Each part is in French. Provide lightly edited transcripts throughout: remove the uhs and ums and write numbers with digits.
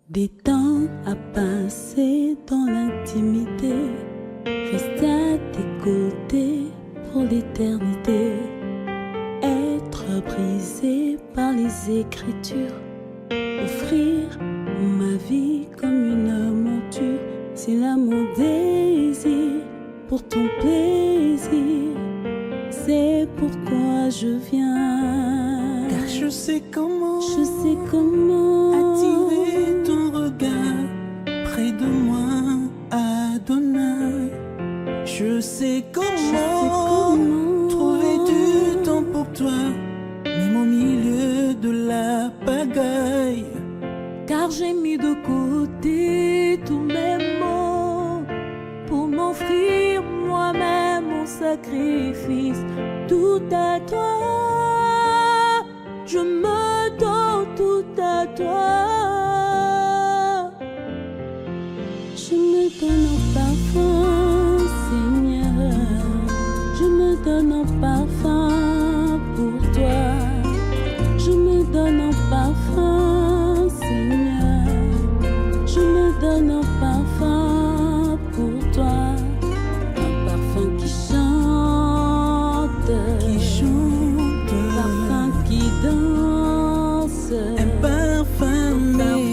Des temps à passer dans l'intimité, rester à tes côtés pour l'éternité, être brisé par les Écritures, offrir ma vie comme une monture, c'est là mon désir pour ton plaisir, c'est pourquoi je viens. Car je sais comment attirer ton regard près de moi, Adonai. Je sais comment trouver du temps pour toi, même au milieu de la pagaille. Car j'ai mis de côté tous mes maux pour m'offrir moi-même mon sacrifice. Tout à toi, je me donne tout à toi. Je me donne en parfum, Seigneur. Je me donne en parfum pour toi. Je me donne en parfum, Seigneur. Je me donne en parfum pour toi. Un parfum qui chante, un parfum qui danse, un parfum mélodie.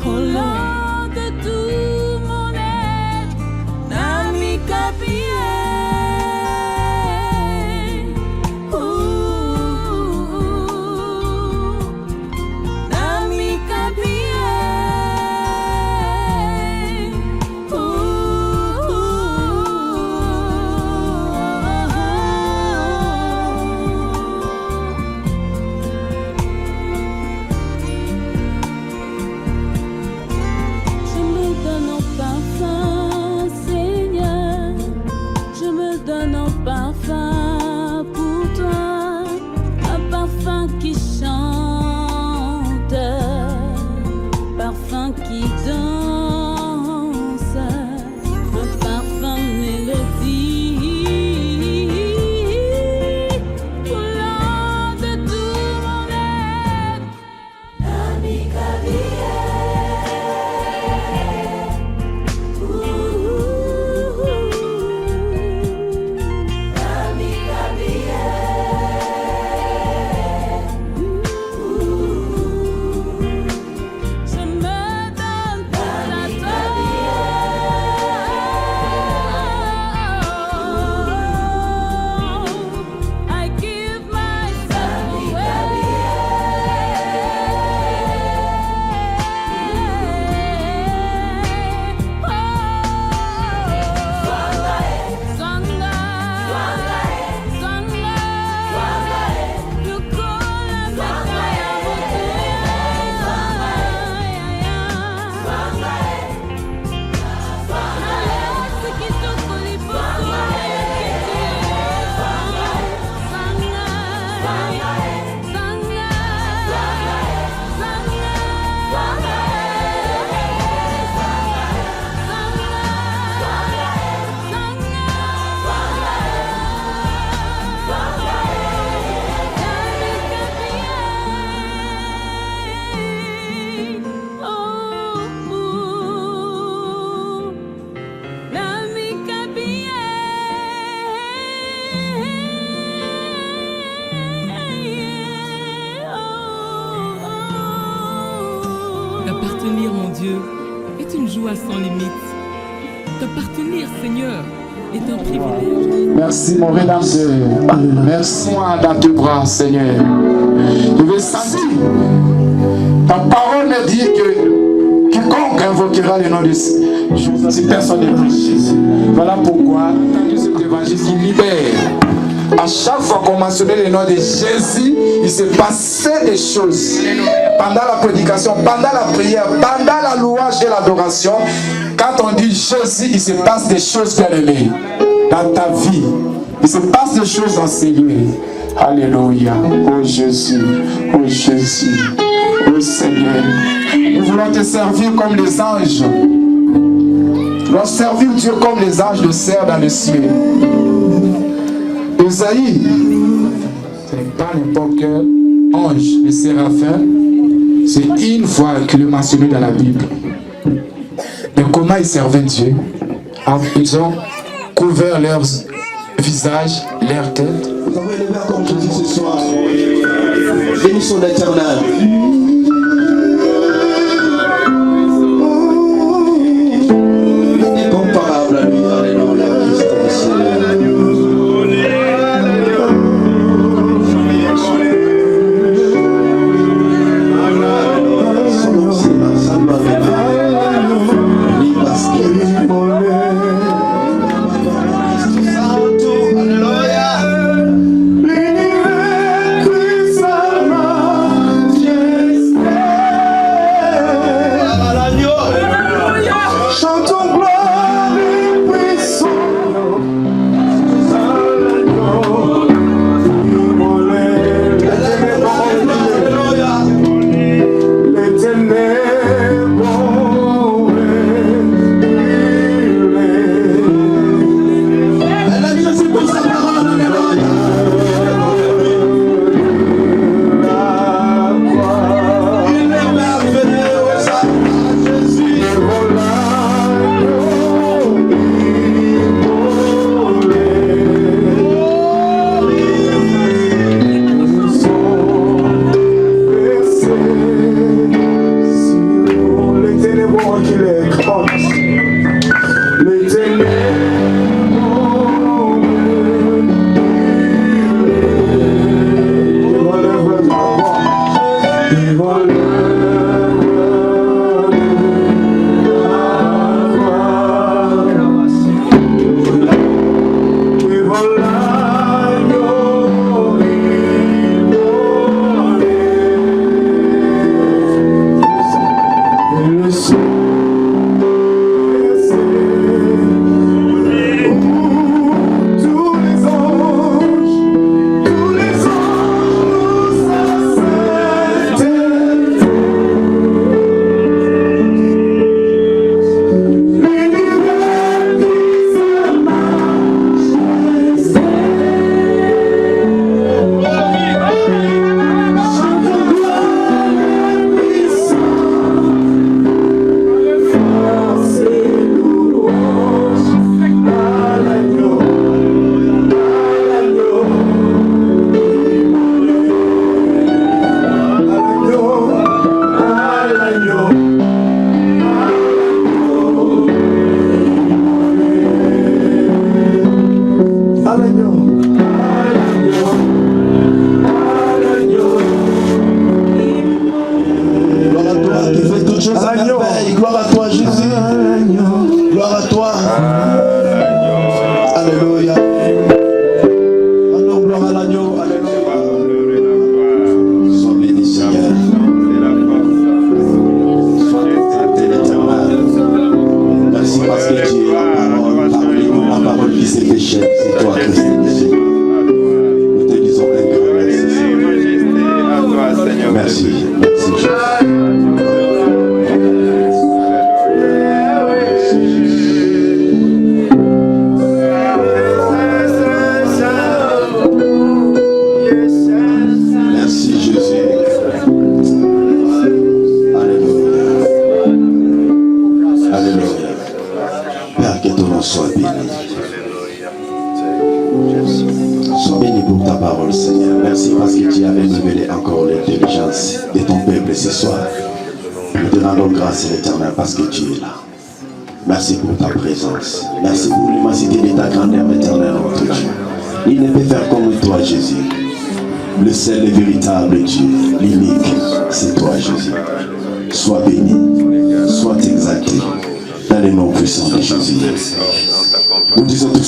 Roulant de tout mon être, Nami Kapie. Nami Kapie. Je me donne en parfum, Seigneur. Je me donne en parfum pour toi. Un parfum qui chante, parfum qui danse, un parfum mélodie. Roulant de tout mon être, Nami Kapie. Je me donne tout à toi. I give myself T'appartenir, mon Dieu, est une joie sans limite. T'appartenir, Seigneur, est un privilège. Merci mon Rédempteur. Merci moi dans tes bras, Seigneur. Je vais sentir. Ta parole me dit que quiconque invoquera le nom de Jésus, si personne n'est plus Jésus. Voilà pourquoi, entendu cet évangile qui libère. À chaque fois qu'on mentionnait le nom de Jésus, il se passait des choses. Pendant la prédication, pendant la prière, pendant la louange et l'adoration, quand on dit Jésus, il se passe des choses, bien-aimées, dans ta vie. Il se passe des choses dans ces lieux. Alléluia. Oh Jésus, oh Jésus, oh Seigneur. Nous voulons te servir comme les anges. Nous voulons servir Dieu comme les anges le servent dans les cieux. Esaïe, ce n'est pas n'importe quel anges, les séraphins, c'est une fois qu'il est mentionné dans la Bible. Mais comment ils servaient Dieu? Ils ont couvert leurs visages, leurs têtes. Nous avons élevé comme Jésus ce soir. Bénissons l'Éternel. Incomparable à lui, alléluia, Christ est Seigneur. Son nom c'est la salva de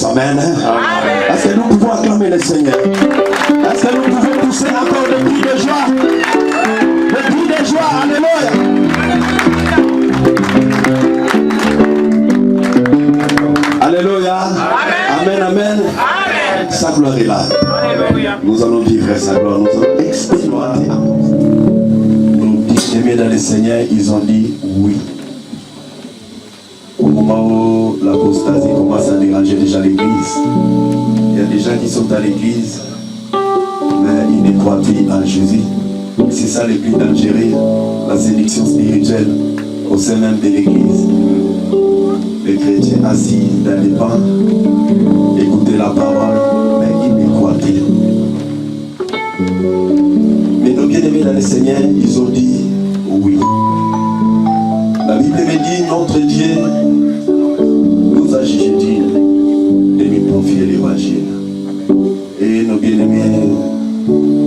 Amen. Est-ce que nous pouvons acclamer le Seigneur? Est-ce que nous pouvons pousser encore le cri de joie? Le cri de joie, alléluia. Alléluia. Amen, amen. Sa gloire est là. Nous allons vivre sa gloire, nous allons expérimenter. Nos bien-aimés dans le Seigneur, ils ont dit oui. Au moment où l'apostasie commence à déranger déjà l'église, il y a des gens qui sont à l'église, mais ils ne croient plus en Jésus. c'est ça le but d'Algérie, la sélection spirituelle au sein même de l'église. Les chrétiens assis dans les bancs, écouter la parole, mais ils ne croient plus. Mais nos bien-aimés dans le Seigneur, ils ont dit oui. La Bible me dit, notre Dieu nous a jugé digne de lui confier l'évangile. Et nos bien-aimés,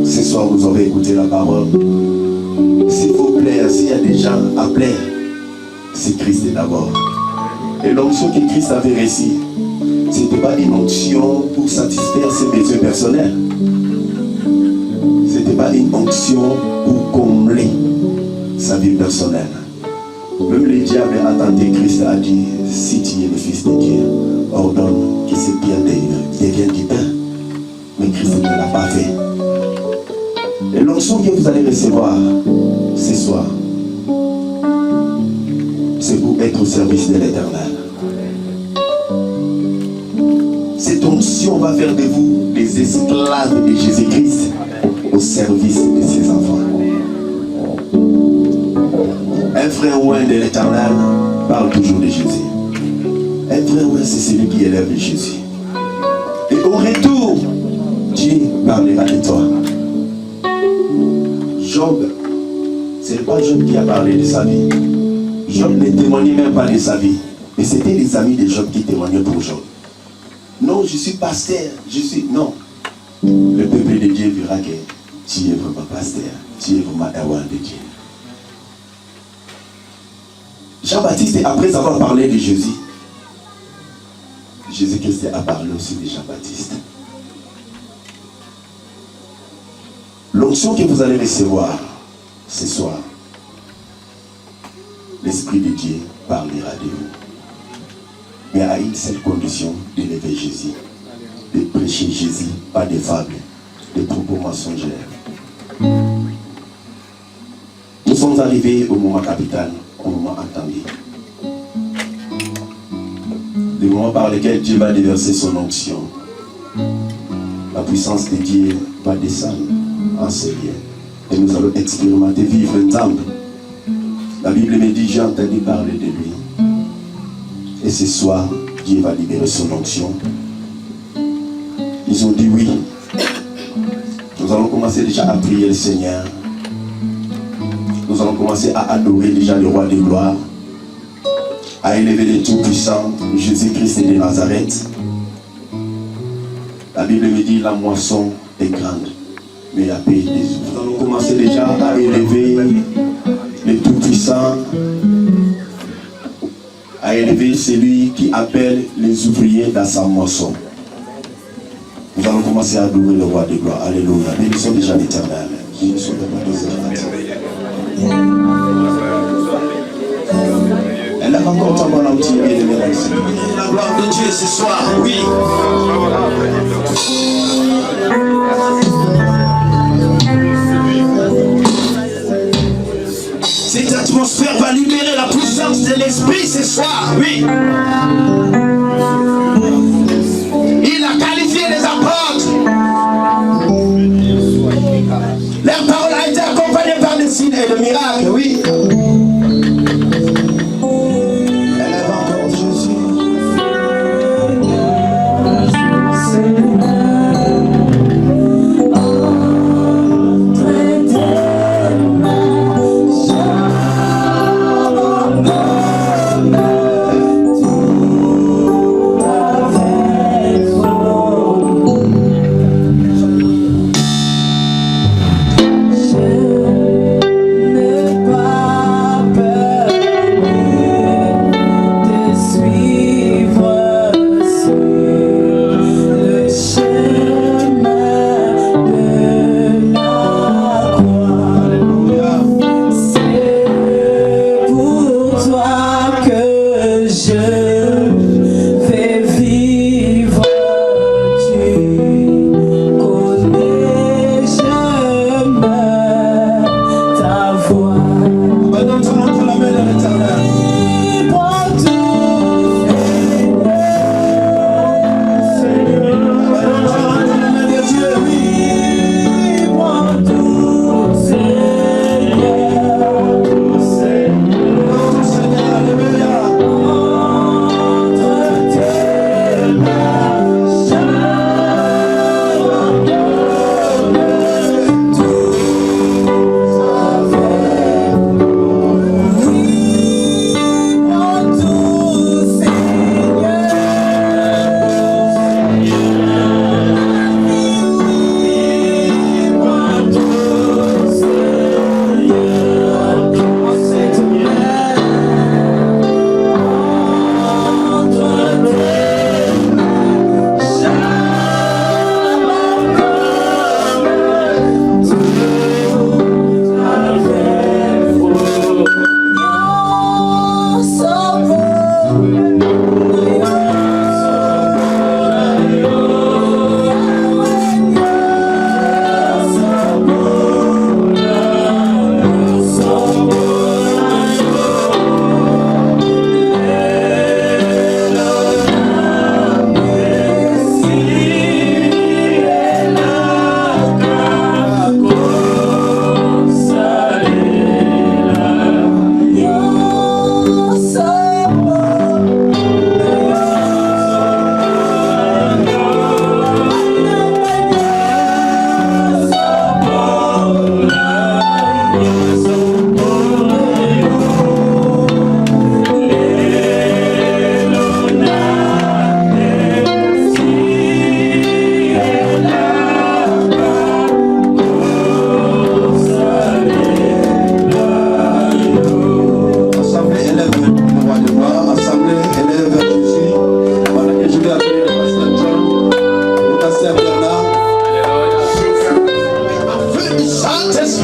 ce soir vous aurez écouté la parole. S'il vous plaît, s'il y a des gens à plaire, c'est Christ d'abord. Et l'onction que Christ avait reçue, ce n'était pas une onction pour satisfaire ses besoins personnels. Ce n'était pas une onction pour combler sa vie personnelle. Même le diable a tenté, Christ a dit, si tu es le Fils de Dieu, ordonne que ces pierres deviennent du pain. Mais Christ ne l'a pas fait. Et l'onction que vous allez recevoir ce soir, c'est pour être au service de l'Éternel. Cette onction va faire de vous des esclaves de Jésus-Christ au service de ses enfants. Un frère ouin de l'Éternel parle toujours de Jésus. Un frère ouin, c'est celui qui élève Jésus. Et au retour, Dieu parlera de toi. Job, ce n'est pas Job qui a parlé de sa vie. Job ne témoignait même pas de sa vie. Et c'était les amis de Job qui témoignaient pour Job. Non, je suis pasteur, Non. Le peuple de Dieu verra que tu es vraiment pasteur. Tu es vraiment un roi de Dieu. Jean-Baptiste, après avoir parlé de Jésus, Jésus-Christ a parlé aussi de Jean-Baptiste. L'onction que vous allez recevoir ce soir, l'Esprit de Dieu parlera de vous. Mais à une seule condition, d'élever Jésus, de prêcher Jésus, pas des fables, des propos mensongers. Nous sommes arrivés au moment capital, au moment attendu. Le moment par lequel Dieu va déverser son onction. La puissance de Dieu va descendre en ce lieu. Et nous allons expérimenter, vivre un temps. La Bible me dit, j'ai entendu parler de lui. Et ce soir, Dieu va libérer son onction. Ils ont dit oui. Nous allons commencer déjà à prier le Seigneur. Nous allons commencer à adorer déjà le roi des gloires, à élever le Tout-Puissant, Jésus-Christ de Nazareth. La Bible me dit, la moisson est grande, mais il y a pays des ouvriers. Nous allons commencer déjà à élever le Tout-Puissant, à élever celui qui appelle les ouvriers dans sa moisson. Nous allons commencer à adorer le roi des gloires. Alléluia. Bénissons déjà l'Éternel. Bénissons elle a encore ton bon petit bien-aimé dans le Seigneur. La gloire de Dieu ce soir, oui. Cette atmosphère va libérer la puissance de l'Esprit ce soir, oui. Il a qualifié les apôtres. Leur parole a été accompagnée par des signes et des miracles, oui. Élève encore Jésus. Je n'ai pas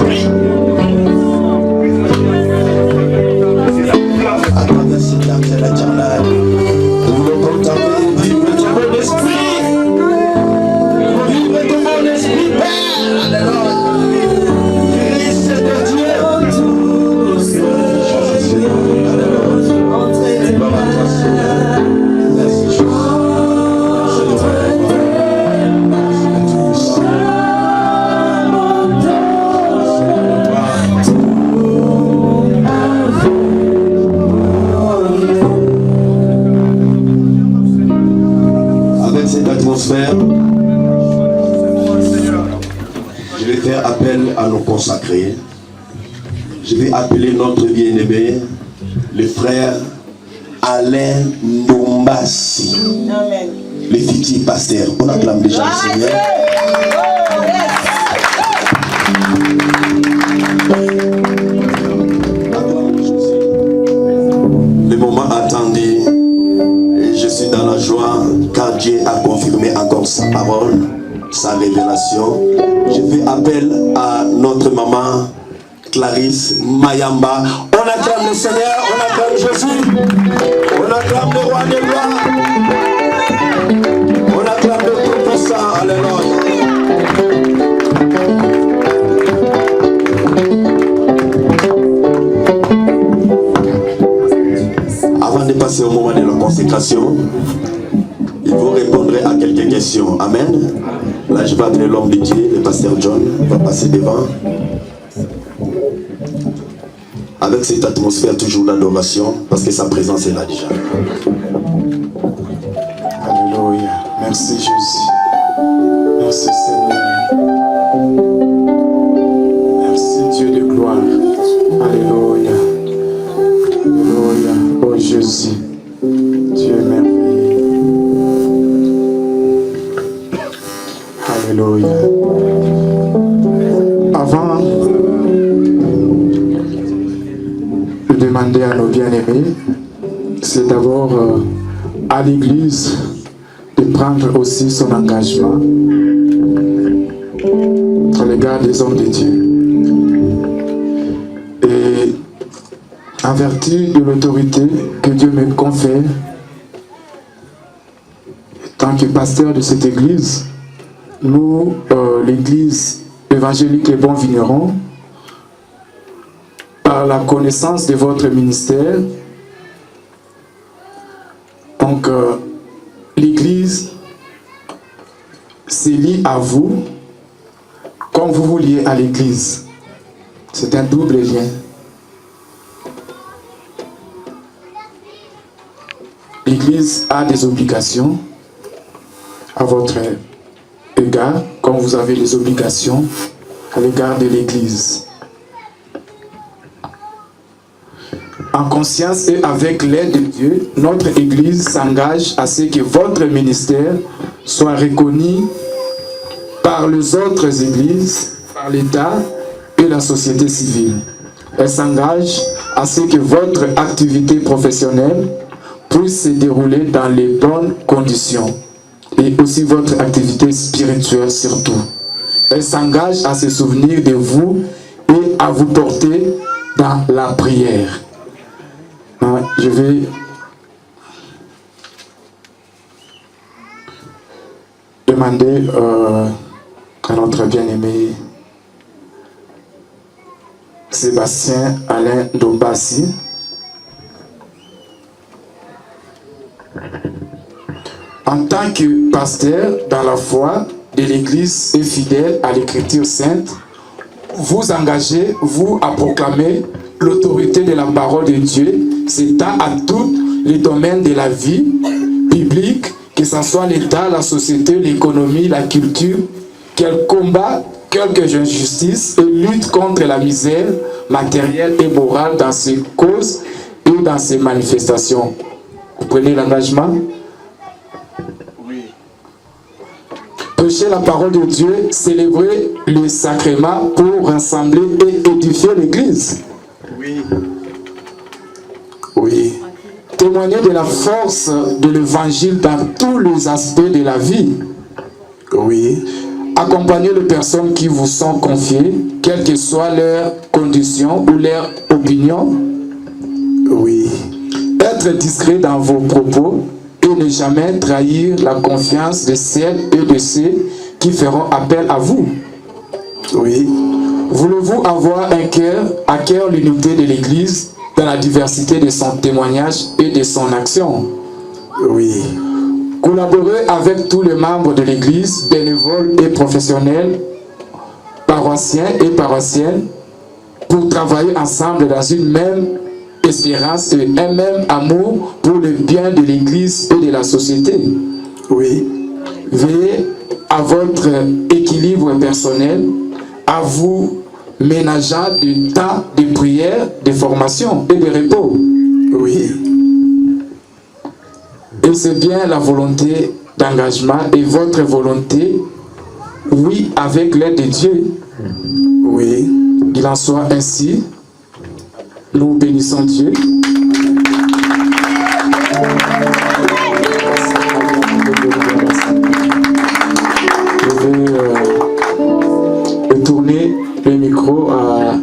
l'esprit. À travers cette âme éternelle, nous voulons contempler, vivre ton bon esprit. Vivre ton bon esprit, Père. Alléluia. Christ de Dieu. Avec cette atmosphère, je vais faire appel à nos consacrés. Je vais appeler notre bien-aimé, le frère Alain Ndombassi, le futur pasteur. On acclame déjà le Seigneur. Le moment attendu, et je suis dans la joie car Dieu a confirmé encore sa parole, sa révélation. Je fais appel à notre maman Clarisse Mayamba. On acclame le Seigneur, on acclame Jésus, on acclame le roi des rois, on acclame le Tout-Puissant. Alléluia. Avant de passer au moment de la consécration, il vous répondrez à quelques questions. Amen. Là, je vais appeler l'homme de Dieu, le pasteur John, va passer devant. Avec cette atmosphère toujours d'adoration, parce que sa présence est là déjà. Alléluia. Merci Jésus. Merci Seigneur. Merci Dieu de gloire. Alléluia. Alléluia. Oh Jésus. Dieu est merveilleux. Alléluia. Avant de demander à nos bien-aimés, c'est d'abord à l'Église de prendre aussi son engagement à l'égard des hommes de Dieu. Et en vertu de l'autorité que Dieu me confère, en tant que pasteur de cette Église, nous, l'Église évangélique Les Bons Vignerons, par la connaissance de votre ministère, donc l'Église se lie à vous comme vous vous liez à l'Église. C'est un double lien. L'Église a des obligations à votre égard, comme vous avez les obligations à l'égard de l'Église. En conscience et avec l'aide de Dieu, notre Église s'engage à ce que votre ministère soit reconnu par les autres Églises, par l'État et la société civile. Elle s'engage à ce que votre activité professionnelle puisse se dérouler dans les bonnes conditions et aussi votre activité spirituelle surtout. Elle s'engage à se souvenir de vous et à vous porter dans la prière. Je vais demander à notre bien-aimé Sébastien Alain Ndombassi en tant que pasteur dans la foi de l'Église et fidèle à l'Écriture sainte, vous engagez, vous, à proclamer l'autorité de la parole de Dieu, s'étend à tous les domaines de la vie publique, que ce soit l'État, la société, l'économie, la culture, qu'elle combat quelques injustices et lutte contre la misère matérielle et morale dans ses causes et dans ses manifestations. Vous prenez l'engagement? Oui. Prêcher la parole de Dieu, célébrer les sacrements pour rassembler et édifier l'Église. Oui. Oui. Témoigner de la force de l'Évangile dans tous les aspects de la vie. Oui. accompagner les personnes qui vous sont confiées, quelles que soient leurs conditions ou leurs opinions. Oui. Être discret dans vos propos et ne jamais trahir la confiance de celles et de ceux qui feront appel à vous. Oui. Voulez-vous avoir à cœur l'unité de l'Église dans la diversité de son témoignage et de son action? Oui. Collaborer avec tous les membres de l'Église, bénévoles et professionnels, paroissiens et paroissiennes, pour travailler ensemble dans une même espérance et un même amour pour le bien de l'Église et de la société. Oui. Veillez à votre équilibre personnel, à vous ménageant du temps de prière, de formation et de repos. Oui. Et c'est bien la volonté d'engagement et votre volonté, oui, avec l'aide de Dieu. Oui. Qu'il en soit ainsi. Nous bénissons Dieu. Je vais tourner le micro à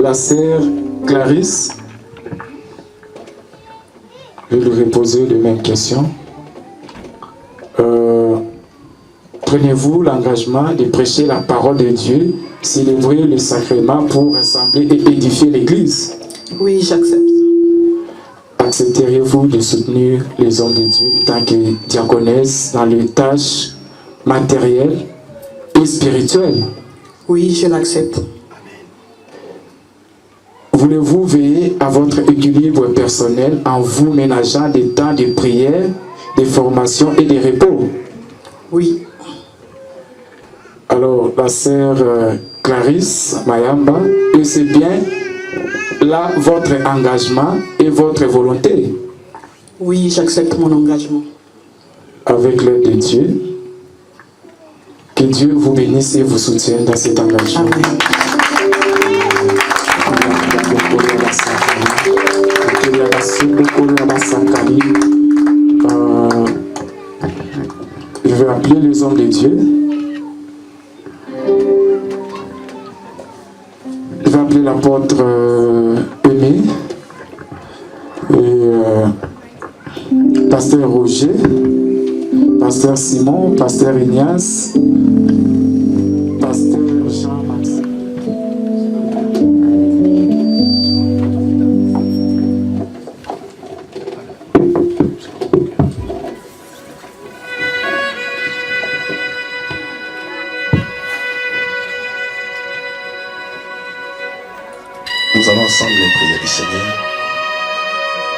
la sœur Clarisse. Je vais lui poser les mêmes questions. Prenez-vous l'engagement de prêcher la parole de Dieu, célébrer les sacrements pour rassembler et édifier l'Église? Oui, j'accepte. Accepteriez-vous de soutenir les hommes de Dieu en tant que diaconesse dans les tâches matérielles et spirituelles? Oui, je l'accepte. Voulez-vous veiller à votre équilibre personnel en vous ménageant des temps de prière, de formation et de repos? Oui. Alors, la sœur Clarisse Mayamba, et c'est bien là votre engagement et votre volonté? Oui, j'accepte mon engagement. Avec l'aide de Dieu, que Dieu vous bénisse et vous soutienne dans cet engagement. Amen. Je vais appeler les hommes de Dieu. Je vais appeler l'apôtre Aimé et pasteur Roger, pasteur Simon, pasteur Ignace, pasteur Jean-Max. Nous allons ensemble prier le Seigneur,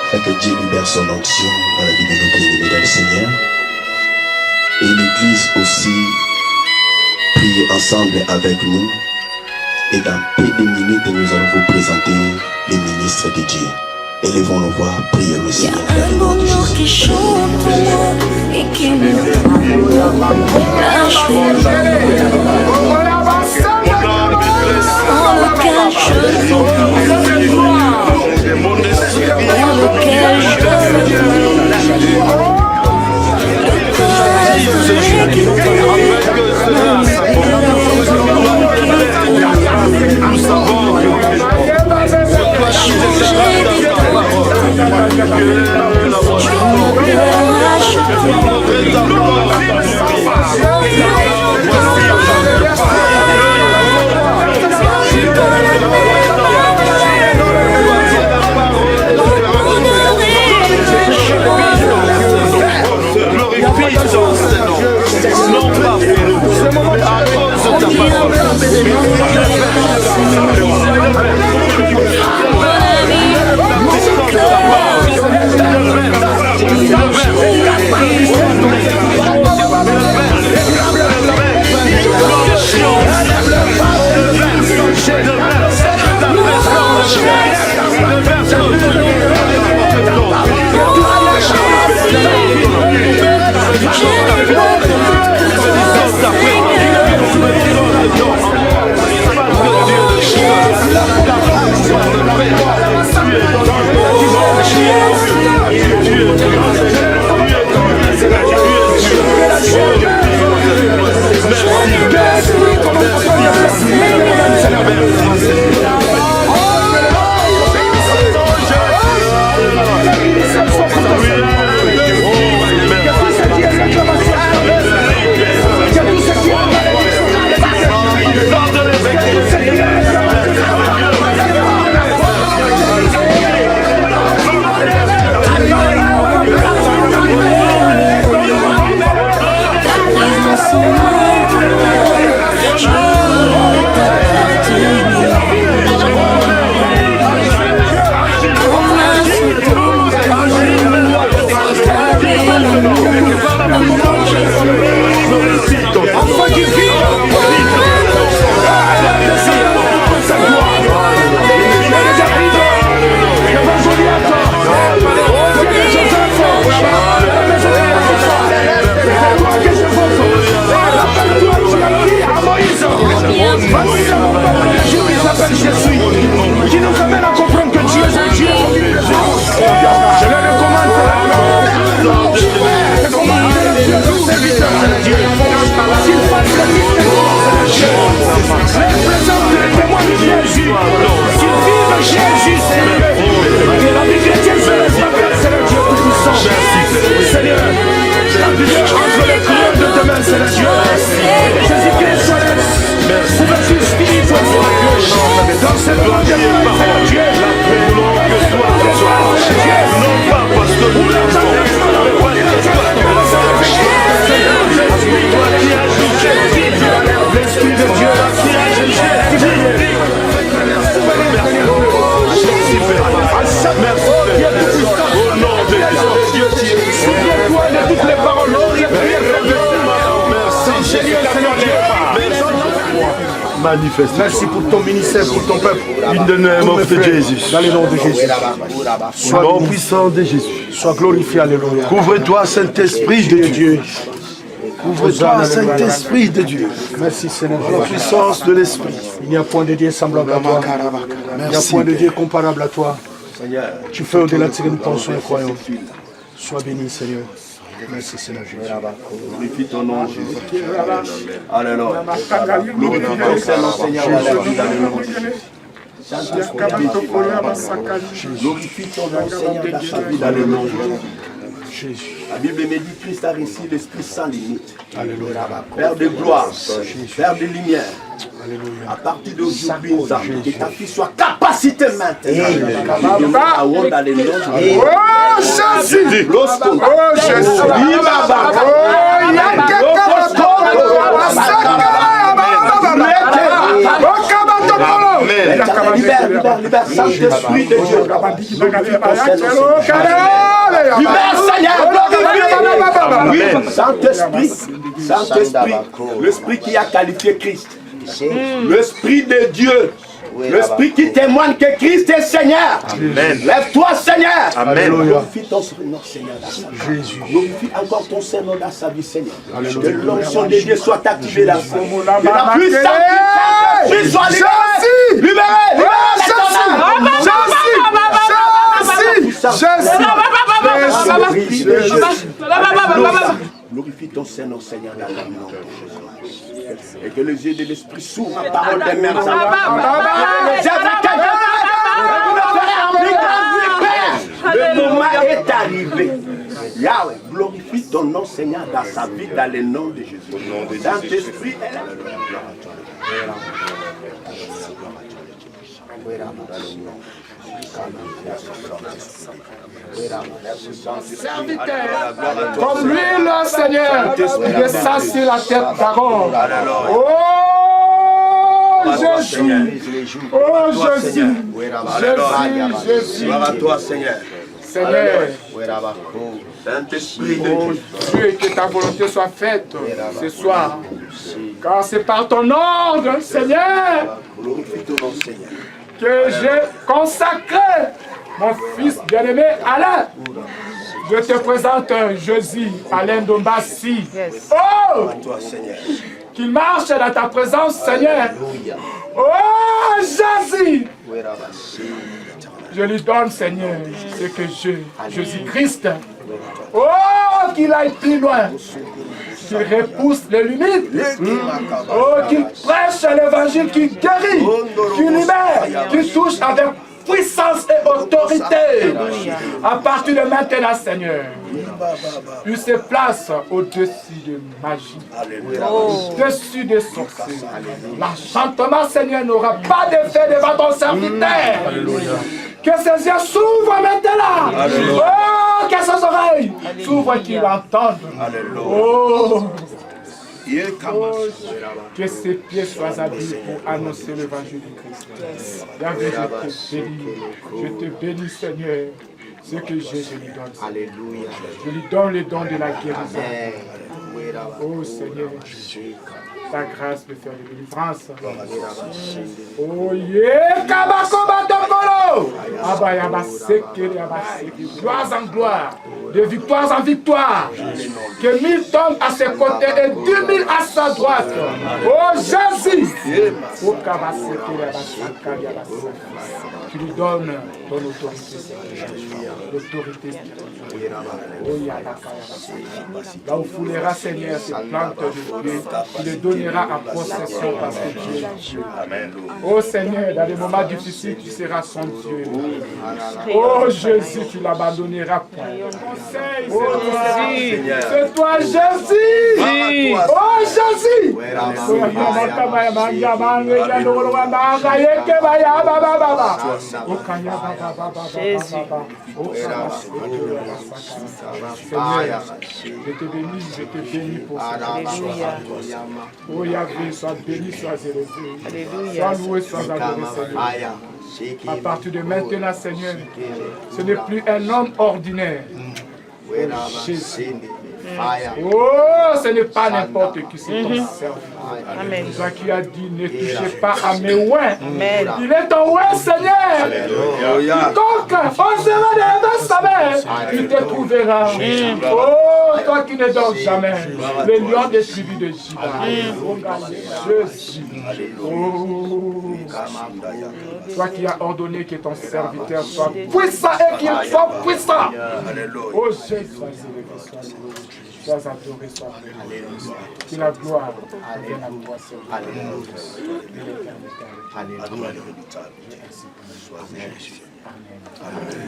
afin que Dieu libère son onction dans la vie de nos bien-aimés dans le Seigneur. Et l'Église aussi prier ensemble avec nous. Et dans peu de minutes, nous allons vous présenter les ministres de Dieu. Élevons nos voix, prions le Seigneur. Un beau mot qui chante et qui me lâche dans lequel je Glorifie ton Seigneur. Qui nous amène à comprendre que Dieu est Dieu. Je le recommande. Je commande le serviteur de Dieu. S'il fasse la Dieu. Représente les témoins de Jésus. Qu'ils vivent Jésus, Seigneur. Que la vie chrétienne se laisse pas faire, c'est le Dieu tout-puissant. Seigneur, la vie entre les creux de tes mains, c'est le Dieu. Jésus-Christ soit là. Couverture spirituelle sur la gauche. Dans cette loi de Dieu, la paix, que soit Dieu. Non pas parce que nous l'avons, mais parce que toi qui as jugé, l'Esprit de Dieu qui a jugé. Merci. Au nom de Dieu, souviens-toi de toutes les paroles. Merci, Seigneur. Manifeste. Merci pour ton ministère, pour ton peuple. In the name of Jesus. Dans le nom de Jésus. Sois nom puissant de Jésus. Sois glorifié, alléluia. Couvre-toi, Saint-Esprit de Dieu. Couvre-toi, Saint-Esprit de Dieu. Merci, Seigneur. La puissance de l'Esprit. Il n'y a point de Dieu semblable à toi. Il n'y a point de Dieu comparable à toi. Tu fais au-delà de ce que nous pensons et croyons. Sois béni, Seigneur. Merci Seigneur Jésus. Glorifie ton nom Jésus. Alléluia. Glorifie ton Seigneur dans la vie. Glorifie ton nom Seigneur dans sa vie dans le nom de Jésus. La Bible me dit Christ a reçu l'Esprit sans limite. Alléluia. Père de gloire, Père de lumière. Alléluia. À partir d'aujourd'hui, que ta fille soit capacité maintenant. Oh Jésus! Oh Jésus! Libère Saint-Esprit de Dieu. Libère Seigneur. Saint-Esprit, l'Esprit qui a qualifié Christ. L'Esprit de Dieu. L'Esprit qui témoigne que Christ est Seigneur. Amen. Lève-toi, Seigneur. Amen. Glorifie ton nom, Seigneur, dans sa vie. Glorifie encore ton Seigneur dans sa vie, Seigneur. Que l'onction de Dieu soit activée dans sa vie. Que la puissance de Dieu soit libérée. Libérée. Glorifie ton Seigneur, Seigneur, dans le nom de Jésus. Et que les yeux de l'Esprit s'ouvrent à parole des mères. Le moment est arrivé. Yahweh, glorifie ton nom, Seigneur, dans sa vie, dans le nom de Jésus. Saint-Esprit est là. Serviteur, comme lui le Seigneur, il est assis la tête d'Aaron. Oh Jésus, oh Jésus, Jésus, Gloire à toi, Seigneur. Seigneur, Saint-Esprit de oh Dieu, que ta volonté soit faite ce soir. Car c'est par ton ordre, Seigneur, glorifie ton nom, Seigneur. que j'ai consacré mon fils bien-aimé Alain. Je te présente Jésus, Alain Dombassi. Oh, qu'il marche dans ta présence, Seigneur. Oh, Jésus. Je lui donne, Seigneur, ce que Jésus-Christ. Oh, qu'il aille plus loin. qu'il repousse les limites. Oh, qu'il prêche l'évangile qui guérit, qui libère, qui touche avec puissance et autorité. À partir de maintenant, Seigneur, il se place au-dessus de magie, au-dessus des sorciers. L'enchantement, Seigneur, n'aura pas d'effet devant ton serviteur. Que ses yeux s'ouvrent maintenant. Oh, que ses oreilles s'ouvrent, qu'il entende. Oh, que ses pieds soient habiles pour annoncer l'évangile du Christ. David, je te bénis, Seigneur. Ce que j'ai, je lui donne. Alléluia. Je lui donne le don de la guérison. Oh Seigneur, ta grâce de faire de délivrance. Oh yeah, gloire en gloire, de victoire en victoire. Que 1000 tombent à ses côtés et 10 000 à sa droite. Oh Jésus. Oh tu lui donnes ton autorité. L'autorité spirituelle. Oh là où foulera Seigneur ces plantes de Dieu, tu les donneras en possession parce que Dieu est Dieu. Oh Seigneur, dans les moments difficiles, tu seras son Dieu. Oh Jésus, tu l'abandonneras pas. Oh c'est toi Jésus. Oh Jésus. Seigneur, je te bénis pour ça. Oh Yahvé, sois béni, sois élevé. Sois loué, sois adoré, Seigneur. À partir de maintenant, Seigneur, ce n'est plus un homme ordinaire. Jésus. Oh, ce n'est pas n'importe qui, c'est ton serviteur. Toi qui as dit, ne touchez pas à mes ouins. Il est ton ouin, Seigneur. Quiconque osera lever sa main, il te trouvera. Oh, toi qui ne dors jamais, le lion des tribus de Juda. Jésus. Oh, toi qui as ordonné que ton serviteur soit puissant et qu'il soit puissant. Oh, Jésus, sois adoré, sois béni. Que la gloire revienne à toi seul. Alléluia.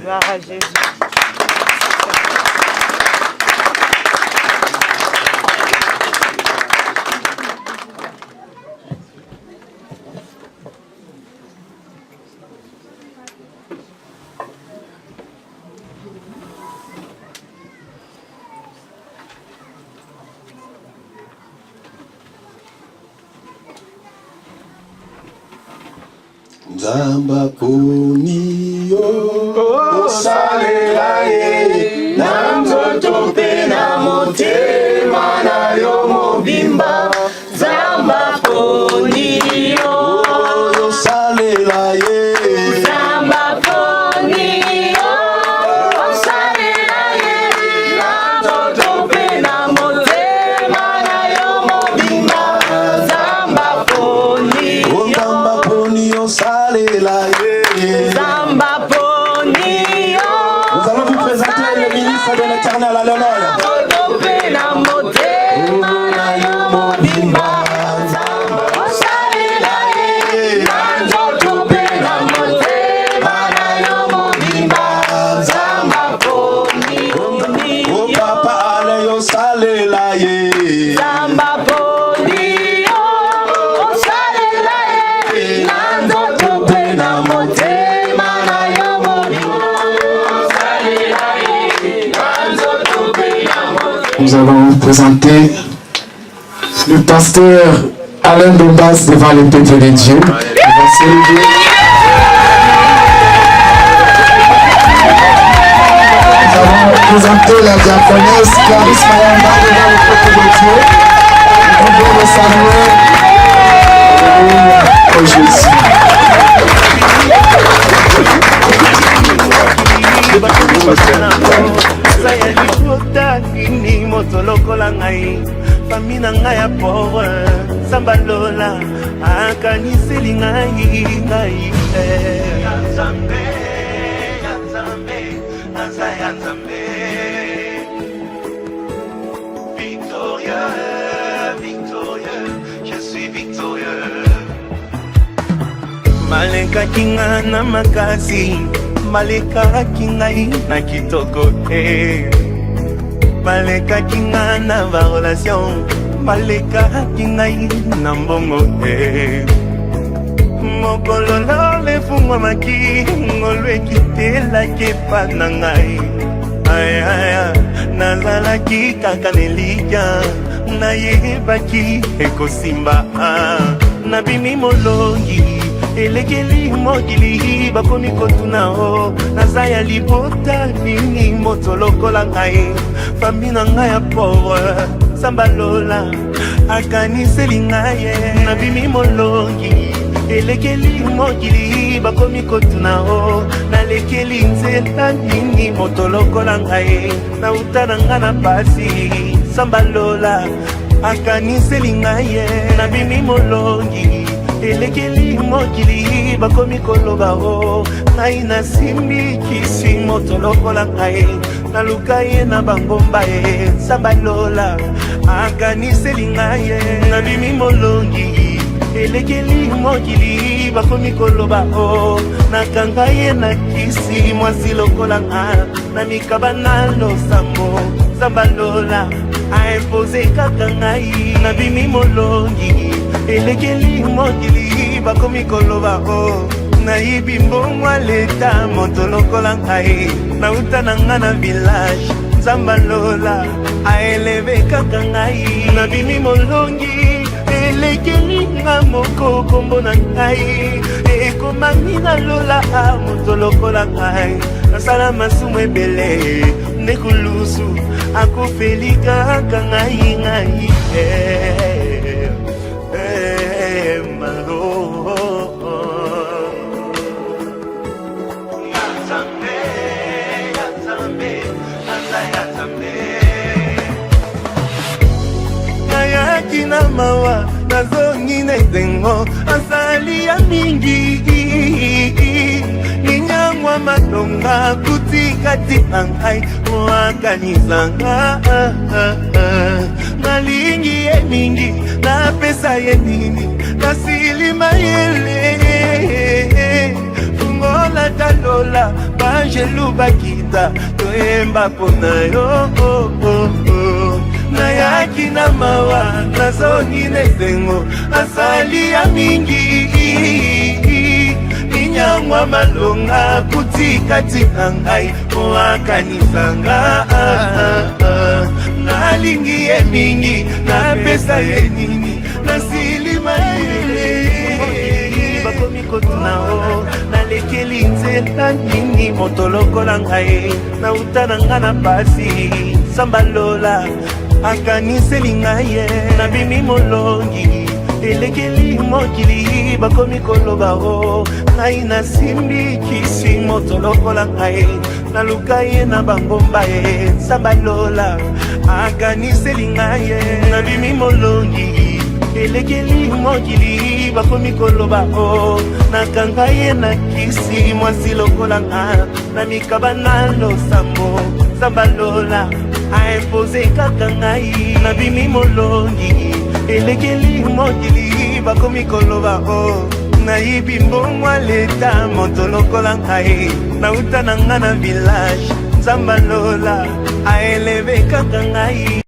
Gloire à Jésus. Nzamba poni yo osalela ye na nzoto pe na motema na yo mobimba. Nzamba poni yo osalela ye. Nzamba poni yo osalela ye na nzoto pe na motema na yo mobimba. Nzamba poni yo. Nzamba poni yo salela ye. Nzamba poni yo. Nous allons vous présenter le ministre de l'Éternel à l'honneur. Nous allons vous présenter le pasteur Alain Dombas devant le peuple de Dieu. Il va s'élever. Nous allons présenter la diaconesse Clarisse Mayamba devant le peuple de Dieu. Nous voulons le saluer. Oh Jésus. Ni moto lokola ngai fami na ngai ya pauvre samba lola akaniseli ngai Nzambe Nzambe Victoria balekaki nga na makasi, balekaki ngai na kitoko balekaki nga na barelation, balekaki ngai na mbongo mokolo lefungwamaki ngolo ekitelaki epa na ngai nazalaki kaka lelika nayebaki ekosimba nabimi molongi elekeli mokili bakomi kotuna o naza ya libota nini moto lokola ngai fami na ngai ya pauvre sambalola akaniseli ngai nabimi molongi elekeli mokili bakomi kotuna o nalekeli nzela nini moto lokola ngai nauta na ngai na pasi sambalola akaniseli ngai nabimi molongi elekeli mokili bakomi koloba o ngai nasimbi kisi moto lokola ngai naluka ye na bangomba sambalola akaniseli ngai nabimi molongi elekeli mokili bakomi koloba o nakanga ye na kisi mwasi lokola nga na mikaba na losambo sambalola aimpose kaka ngai nabimi molongi elekeli mokili bakomi koloba o nayibi mbongwa leta moto lokola ngai nauta na nga na village sambalola aeleve kaka ngai nabimi molongi elekeli nga moko kombo na ngai ekomami na lola moto lokola ngai nasala masumu ebele ndekulusu akofeli kaka ngai malo nayaki na mawa nazongi na esengo asali ya mingi ninyangwa malonga kutikati na ngai mwakanisanga nalingi ye mingi napesa ye nini nasilima yele fungola talola bangelu bakita toyemba mpona yo nayaki na mawa nazongi na esengo asali ya mingi ninyangwa malonga kutikati na ngai mwakanisanga nalingi ye mingi napesa ye nini nasilima yele bakomi kotuna o nalekeli nzela nini moto lokola ngai nauta na nga na pasi sambalola akaniseli ngai nabimi molongi elekeli mokili bakomi koloba o ngai nasimbi kisi moto lokola ngai naluka ye na bangomba sambalola akaniseli ngai nabimi molongi elekeli mokili bakomi koloba o nakanga ye na kisi mwasi lokola nga na mikaba na losambo sambalola aimpose kaka ngai nabimi molongi elekeli mokili bakomi koloba o nayibi mbongwa leta moto lokola ngai nauta na nga na village sambalola aeleve kaka ngai